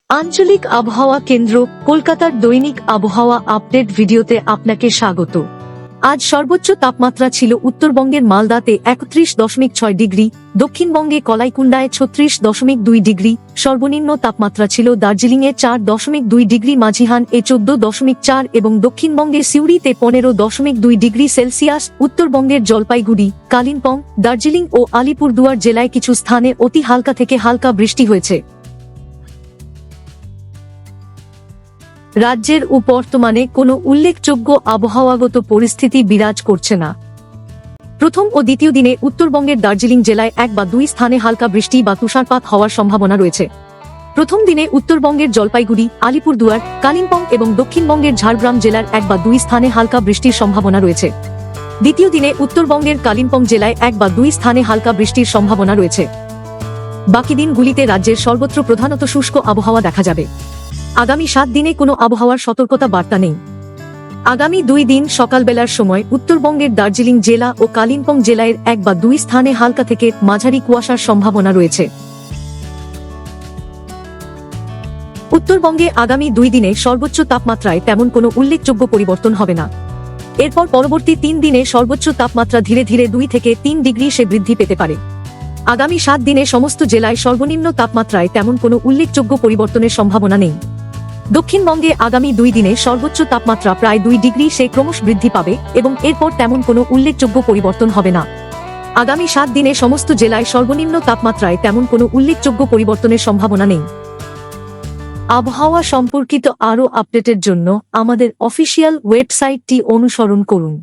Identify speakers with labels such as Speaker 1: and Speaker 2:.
Speaker 1: আঞ্চলিক আবহাওয়া কেন্দ্র কলকাতার দৈনিক আবহাওয়া আপডেট ভিডিওতে আপনাকে স্বাগত। আজ সর্বোচ্চ তাপমাত্রা ছিল উত্তরবঙ্গের মালদাতে 31.6 ডিগ্রি, দক্ষিণবঙ্গে কলাইকুণ্ডায় 36.2 ডিগ্রি, সর্বনিম্ন তাপমাত্রা ছিল দার্জিলিংয়ে 4.2 ডিগ্রি, মাঝিহান-এ 14.4 এবং দক্ষিণবঙ্গের সিউড়িতে 15.2 ডিগ্রি সেলসিয়াস। উত্তরবঙ্গের জলপাইগুড়ি, কালিম্পং, দার্জিলিং ও আলিপুরদুয়ার জেলায় কিছু স্থানে অতি হালকা থেকে হালকা বৃষ্টি হয়েছে। রাজ্যের বর্তমানে কোনো উল্লেখযোগ্য আবহাওয়াগত পরিস্থিতি বিরাজ করছে না। প্রথম ও দ্বিতীয় দিনে উত্তরবঙ্গের দার্জিলিং জেলায় 1 বা 2 স্থানে হালকা বৃষ্টি বা তুষারপাত হওয়ার সম্ভাবনা রয়েছে। প্রথম দিনে উত্তরবঙ্গের জলপাইগুড়ি, আলিপুরদুয়ার, কালিম্পং এবং দক্ষিণবঙ্গের ঝাড়গ্রাম জেলার 1 বা 2 স্থানে হালকা বৃষ্টির সম্ভাবনা রয়েছে। দ্বিতীয় দিনে উত্তরবঙ্গের কালিম্পং জেলায় 1 বা 2 স্থানে হালকা বৃষ্টির সম্ভাবনা রয়েছে। বাকি দিনগুলিতে রাজ্যের সর্বত্র প্রধানত শুষ্ক আবহাওয়া দেখা যাবে। আগামী 7 দিনে কোনো আবহাওয়ার সতর্কতা বার্তা নেই। আগামী 2 দিন সকালবেলার সময় উত্তরবঙ্গের দার্জিলিং জেলা ও কালিম্পং জেলায় 1 বা 2 স্থানে হালকা থেকে মাঝারি কুয়াশার সম্ভাবনা রয়েছে। উত্তরবঙ্গে আগামী 2 দিনে সর্বোচ্চ তাপমাত্রায় তেমন কোনো উল্লেখযোগ্য পরিবর্তন হবে না। এরপর পরবর্তী 3 দিনে সর্বোচ্চ তাপমাত্রা ধীরে ধীরে 2 থেকে 3 ডিগ্রি সে বৃদ্ধি পেতে পারে। আগামী 7 দিনে সমস্ত জেলায় সর্বনিম্ন তাপমাত্রায় তেমন কোনো উল্লেখযোগ্য পরিবর্তনের সম্ভাবনা নেই। দক্ষিণবঙ্গে আগামী 2 দিনে সর্বোচ্চ তাপমাত্রা প্রায় 2 ডিগ্রি সে ক্রমশ বৃদ্ধি পাবে এবং এরপর তেমন কোনো উল্লেখযোগ্য পরিবর্তন হবে না। আগামী 7 দিনে সমস্ত জেলায় সর্বনিম্ন তাপমাত্রায় তেমন কোনো উল্লেখযোগ্য পরিবর্তনের সম্ভাবনা নেই। আবহাওয়া সম্পর্কিত আরও আপডেটের জন্য আমাদের অফিসিয়াল ওয়েবসাইটটি অনুসরণ করুন।